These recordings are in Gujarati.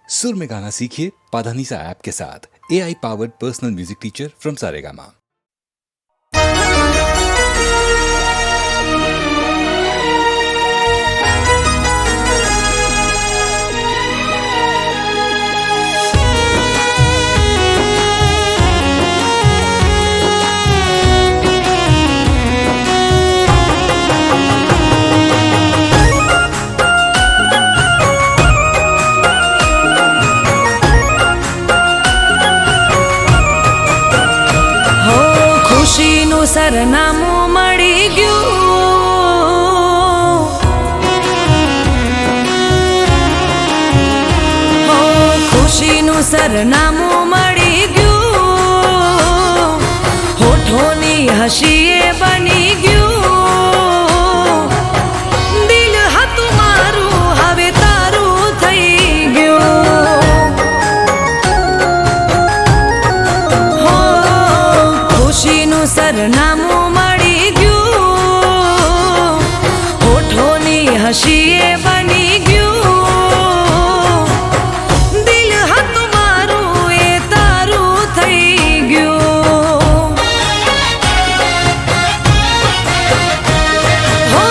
सुर में गाना सीखिए पाधानीसा ऐप के साथ। AI powered personal music teacher from Saregama. ખુશીનું સરનામું મળી ગયું, હો ખુશીનું સરનામું મળી ગયું, હોઠોની હસીએ બની ગયું, દિલ હતું મારું હવે તારું થઈ ગયું, હો ખુશીનું સરનામું મળી ગયું, હોઠોની હસીએ બની ગયું, દિલ હતું મારું એ તારું થઈ ગયું, હો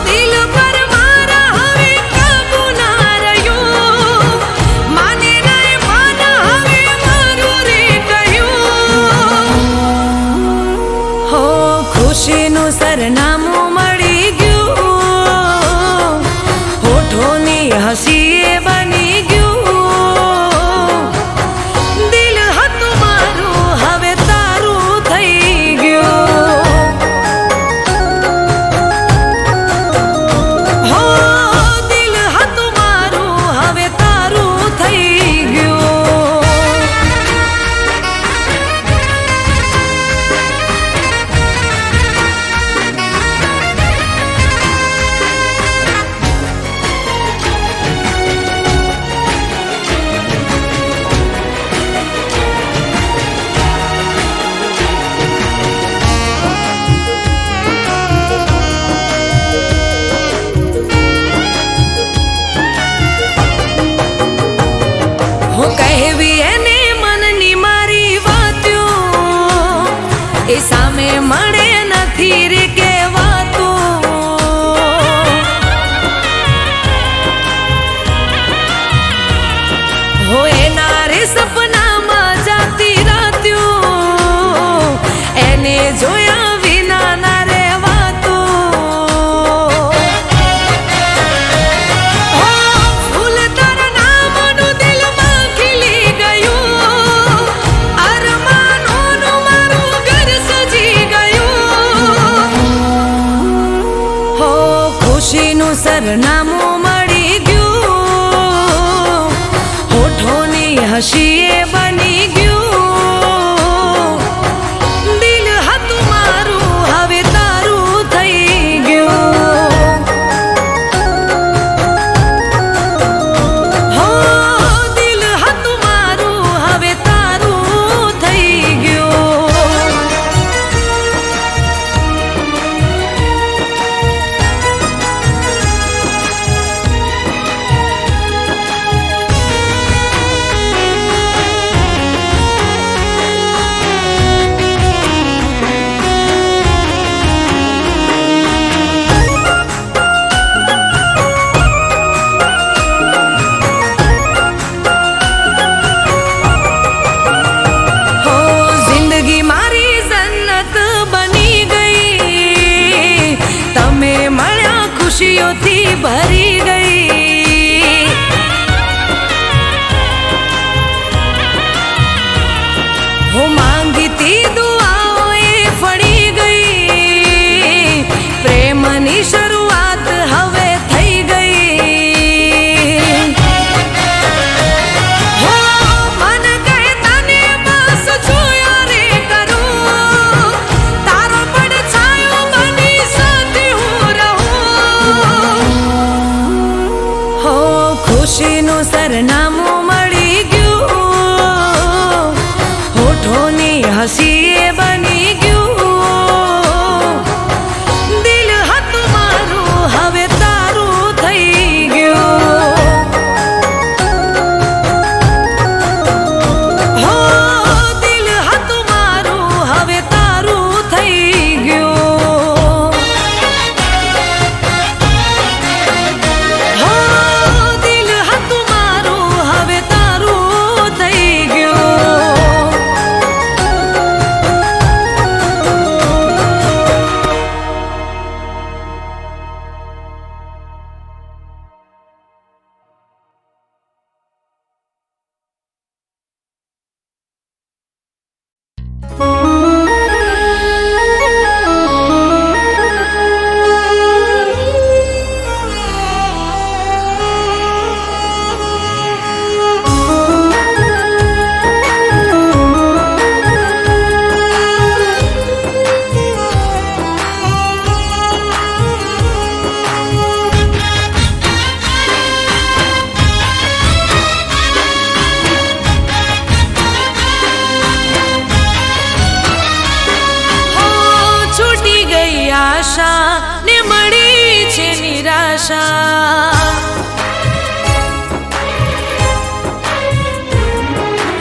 દિલ પર મારા હવે કાબુ ના રહ્યું, માને નહીં માન હવે મારું રે કહ્યું, હો ખુશીનું સરનામું મળી ગયું, હોઠોની હસીએ બની ગયું, દિલ હતું મારું હવે તારું થઈ ગયું, હો દિલ હતું મારું હવે તારું થઈ ગયું. હું કહેવી એને મનની મારી વાતું, એ સામે મળે નથી રે કહેવાતું, હો એના રે સપનામાં જાતી રાત્યું, એને જોયા વિના ના રહેવાતું, હો ફૂલ તારા નામનું દિલમાં ખીલી ગયું, અરમાનોનું મારું ઘર સજી ગયું, હો ખુશીનું સરનામું મળી ગયું, હોઠોની હસીએ બની ગયું, દિલ હતું મારું હવે તારું થઈ ગયું, હો દિલ હતું મારું હવે તારું થઈ ગયું. હો જિંદગી મારી જન્નત બની ગઈ, તમે મળ્યા ખુશીઓથી ભરી ગઈ, હું માંગતી દુઆઓ એ ફળી ગઈ, પ્રેમની શરૂઆત હવે થઈ ગઈ, હો મન કહે તને બસ જોયા રે કરું, તારો પડછાયો બની સાથે હું રહું, હો ખુશીનું સરનામું મળી ગયું, હોઠોની હસીએ બની ગયું, દિલ હતું મારું હવે તારું થઈ ગયું, આશા ને મળી છે નિરાશા.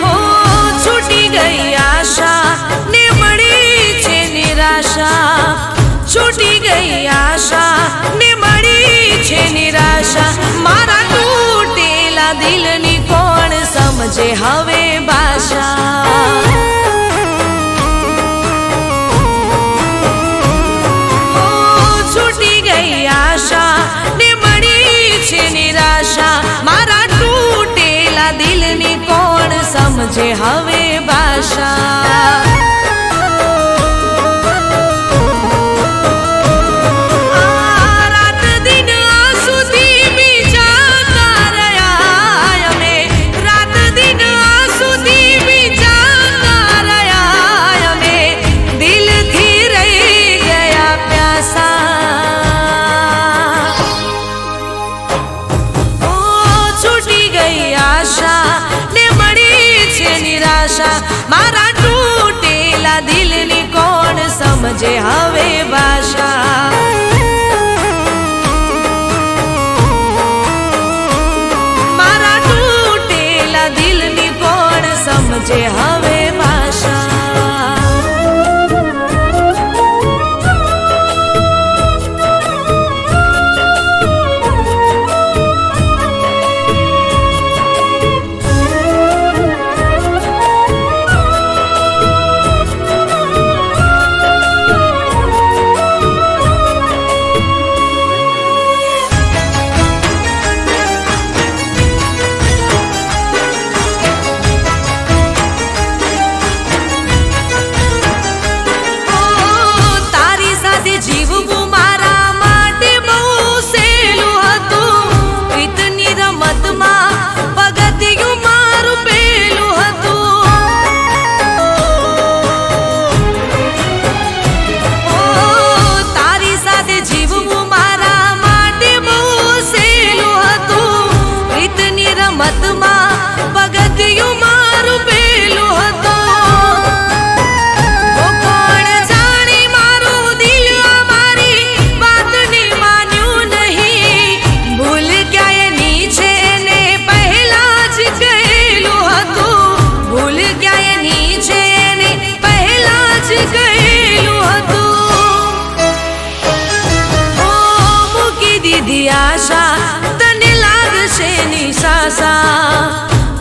હો છૂટી ગઈ આશા ને મળી છે નિરાશા. છૂટી ગઈ આશા ને મળી છે નિરાશા. મારા તૂટેલા દિલની કોણ સમજે હવે ભાષા. છૂટી ગઈ આશા ને મળી છે નિરાશા. મારા તૂટેલા દિલની કોણ સમજે હવે ભાષા. મારા તૂટેલા દિલની કોણ સમજે હવે ભાષા. મારા તૂટેલા દિલની કોણ સમજે હવે ભાષા.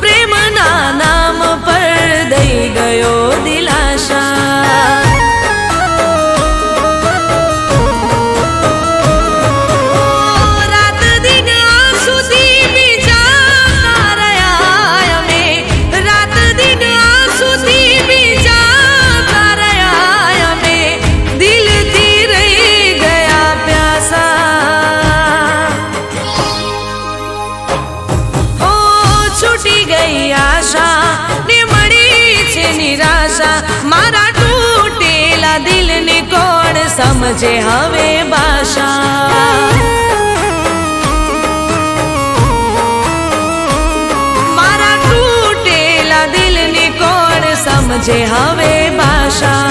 પ્રેમના નામ પર દઈ ગયો દિલાશા. રાત દિન આંસુથી ભીંજાતા રહ્યા અમે. રાત દિન આંસુથી ભીંજાતા રહ્યા અમે. દિલથી રહી ગયા પ્યાસા. છૂટી ગઈ આશા ને મળી છે નિરાશા. મારા તૂટેલા દિલની કોણ સમજે હવે ભાષા. મારા તૂટેલા દિલની કોણ સમજે હવે ભાષા.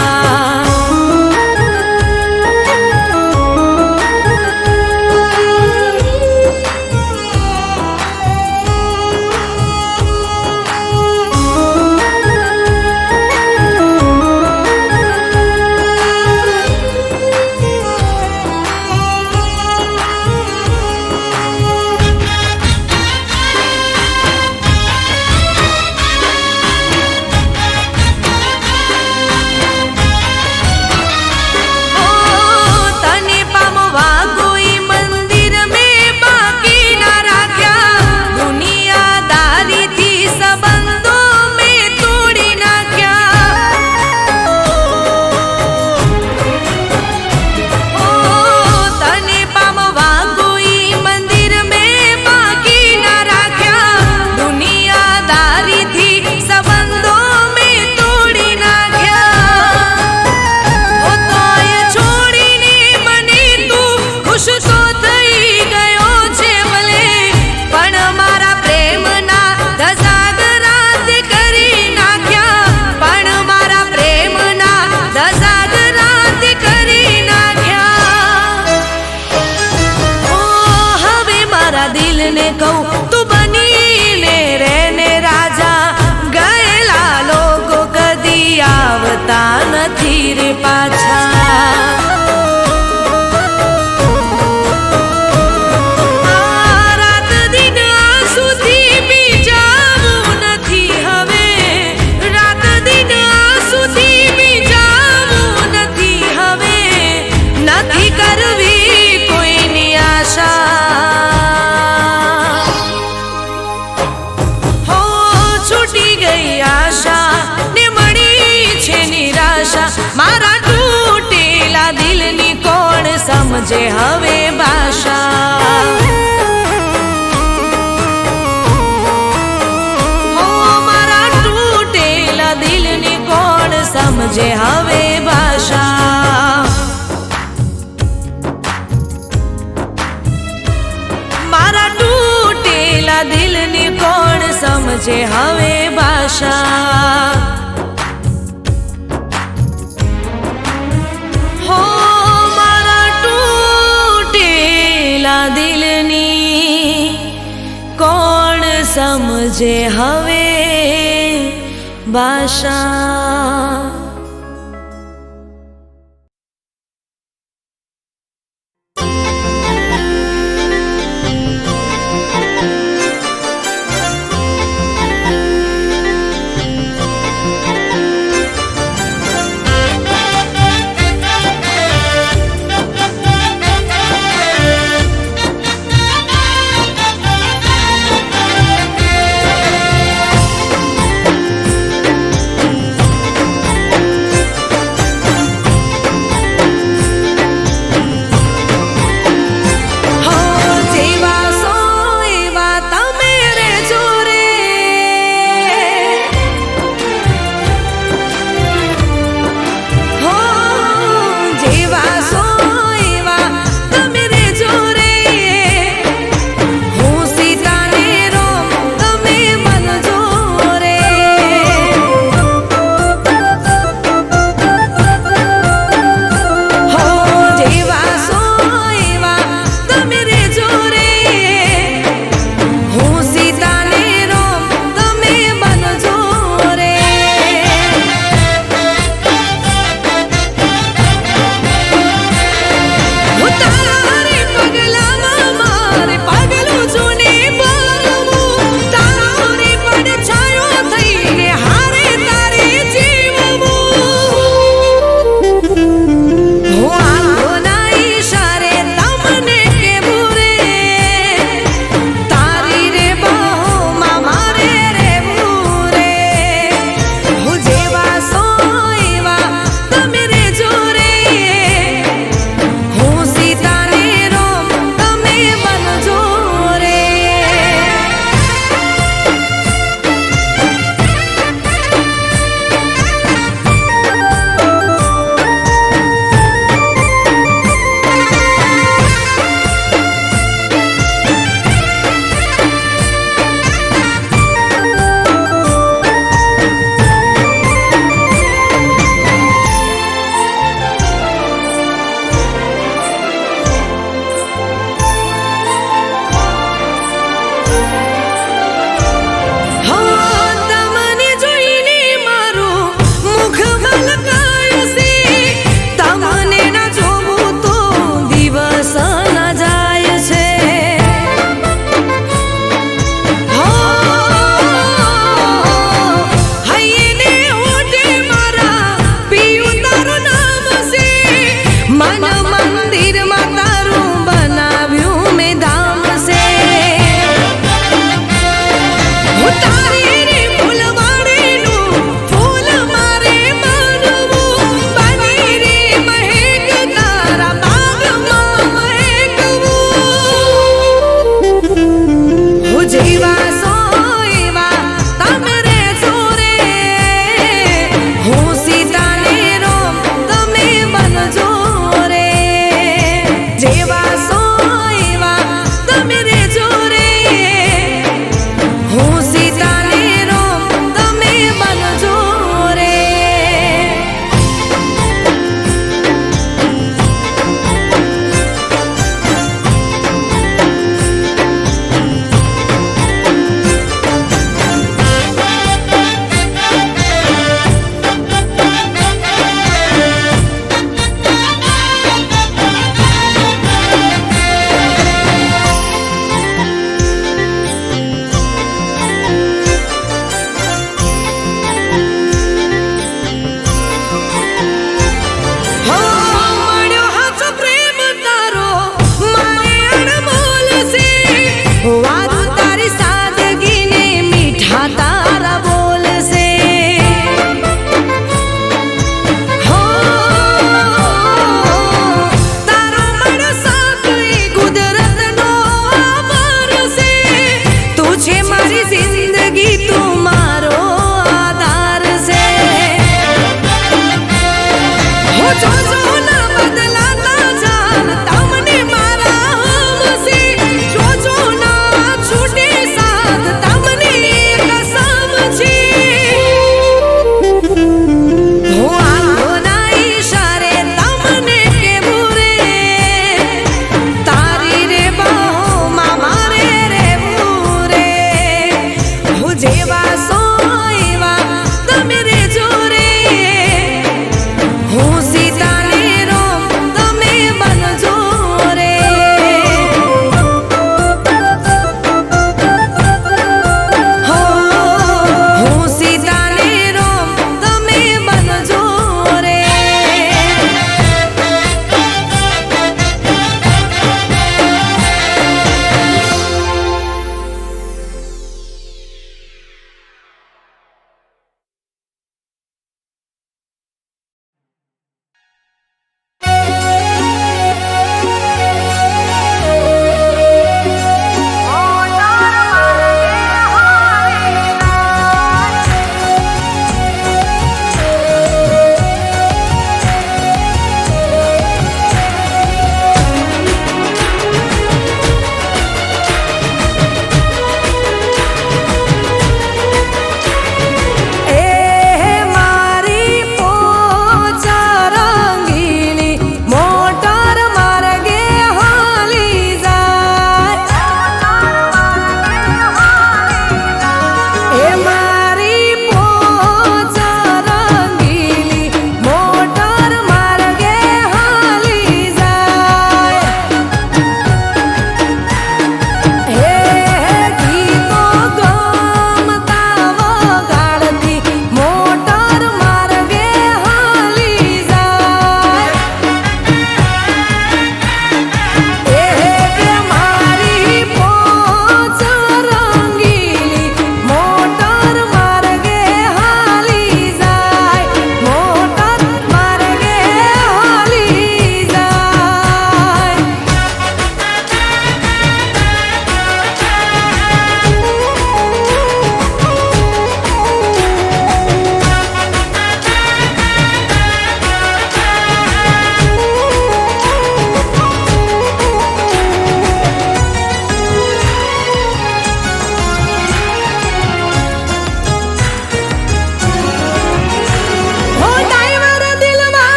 સમજે હવે ભાષા હો મારા તૂટેલા દિલની કોણ સમજે હવે ભાષા મારા તૂટેલા દિલની કોણ સમજે હવે ભાષા હો મારા તૂટેલા દિલની કોણ સમજે હવે ભાષા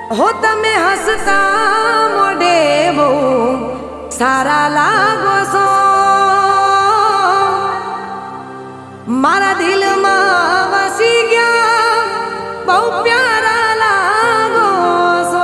હો તમે હસતા મોઢે બહુ સારા લાગો છો, મારા દિલમાં વસી ગયા બહુ પ્યારા લાગો છો.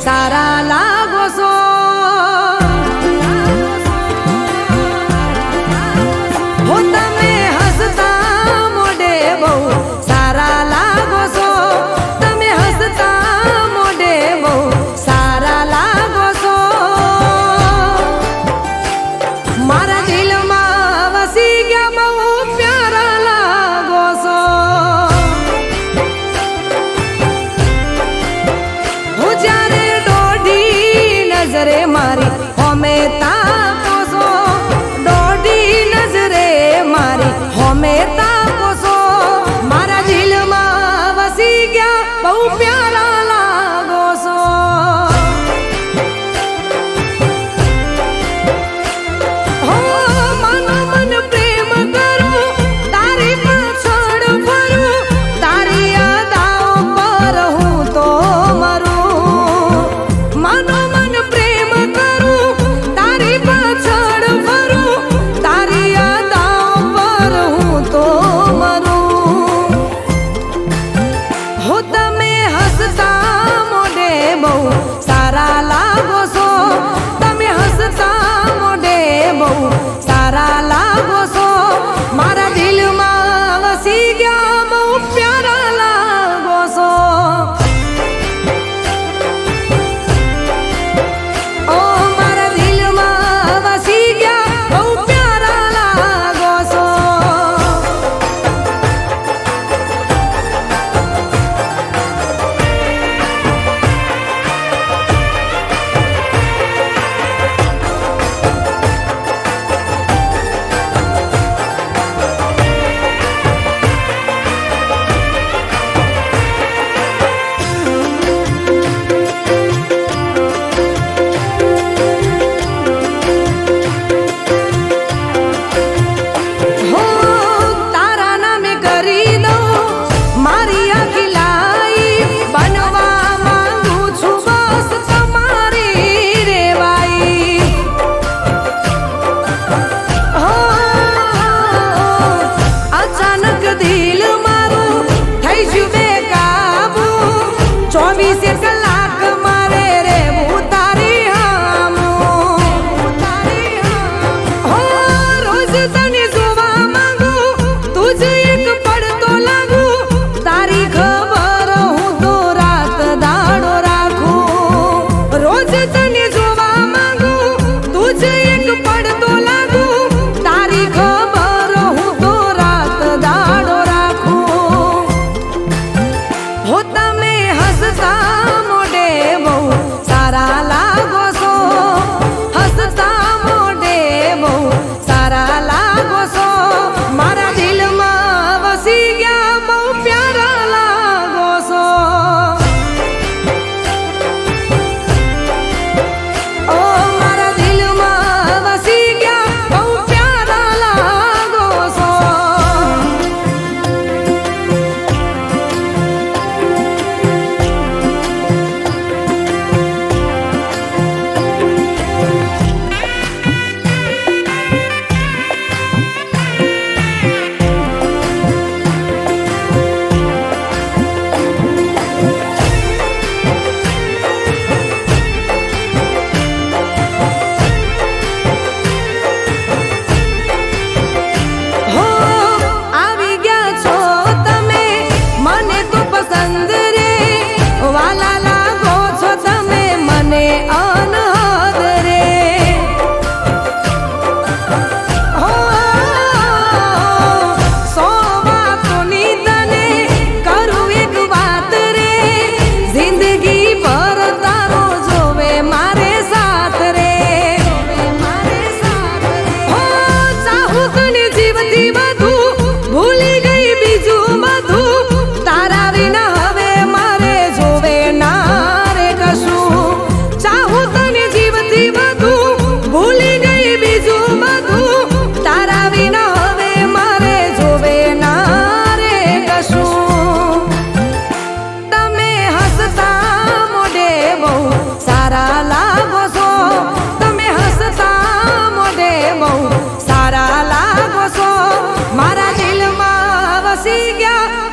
સારા લાગો છો, હો તમે હસતા મોઢે બહુ સારા લાગો છો, તમે હસતા મોઢે બહુ સારા લાગો છો, મારા દિલમાં વસી ગયા બહુ પ્યારા લાગો છો. હું જ્યારે નજરે મારી હોમે તાકો છો, દોઢી નજરે મારી હોમે તાકો છો, મારા દિલમાં વસી ગયા બહુ પ્યારા લાગો છો. હો મનો મન પ્રેમ કરું, તારી પાછળ ફરું, તારી યાદો પર હું તો મરું. મનો મન પ્રેમ કરું, તારી પાછળ ફરું, તારી યાદો પર હું તો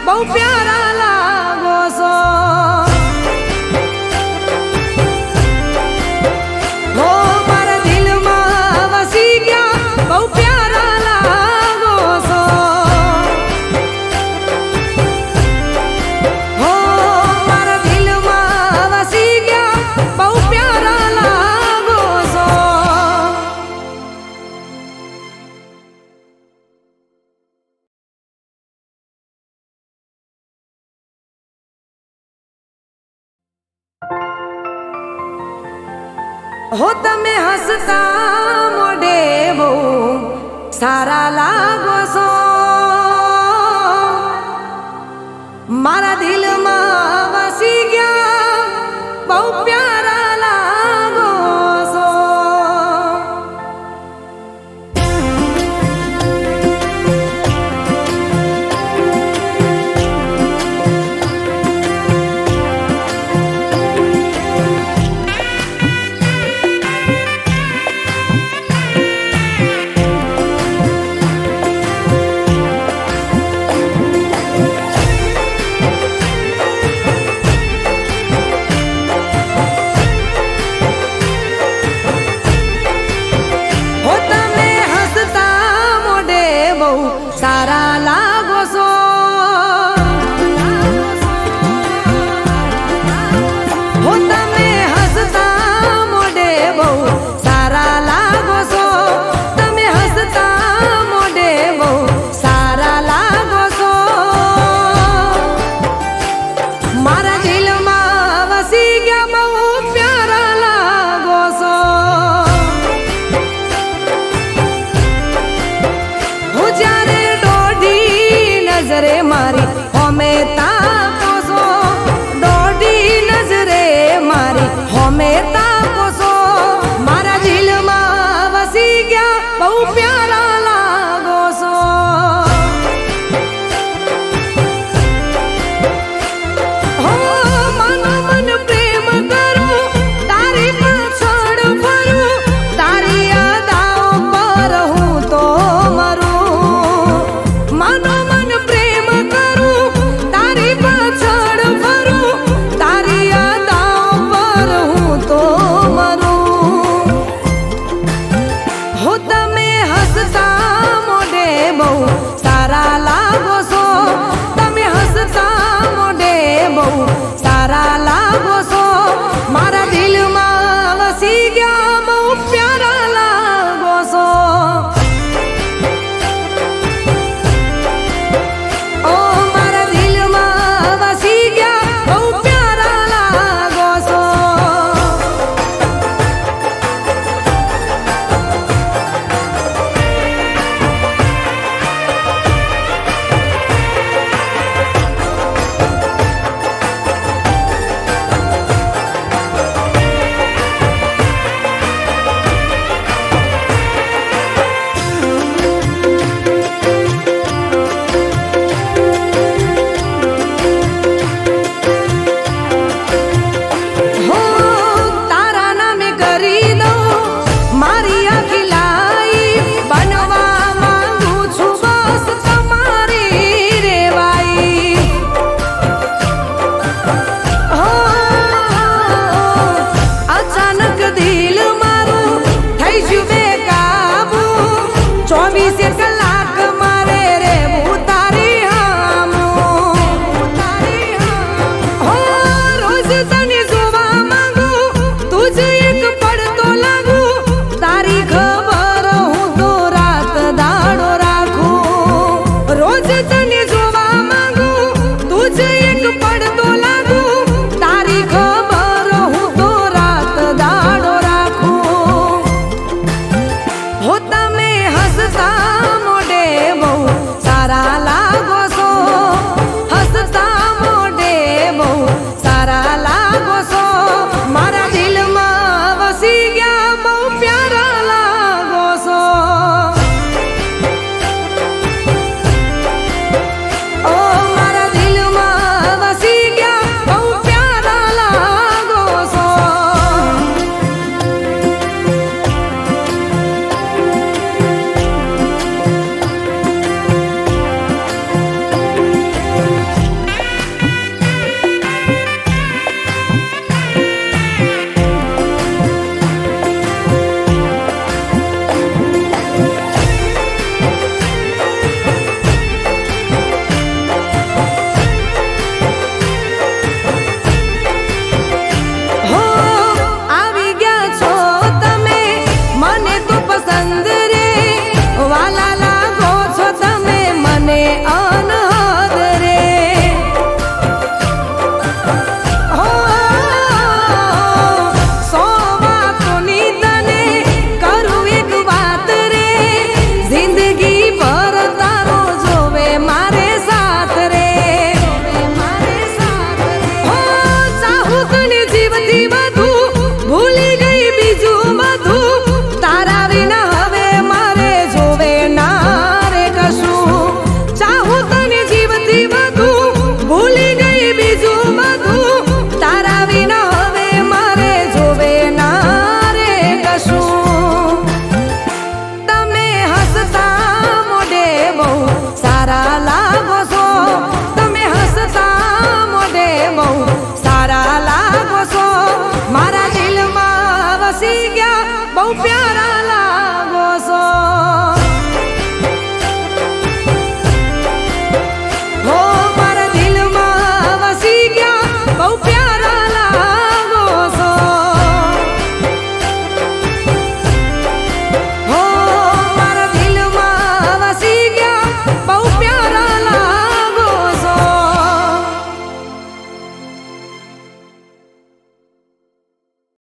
બહુ પ્યારા લાગો છો હો મારા દિલમાં વસી ગયા બહુ પ્યારા લાગો છો હો મારા દિલમાં વસી ગયા બહુ પ્યારા લાગો છો હો તમે હસતા મોઢે બહુ સારા લાગો છો મારા દિલમાં વસી ગયા બહુ પ્યારા લાગો છો હો તમે હસતા મોઢે બહુ સારા લાગો છો હો તમે હસતા મોઢે બહુ સારા લાગો છો તમે હસતા મોઢે બહુ સારા લાગો છો મારા દિલમાં વસી ગયા બહુ પ્યારા લાગો છો હું જ્યારે દોઢી નજરે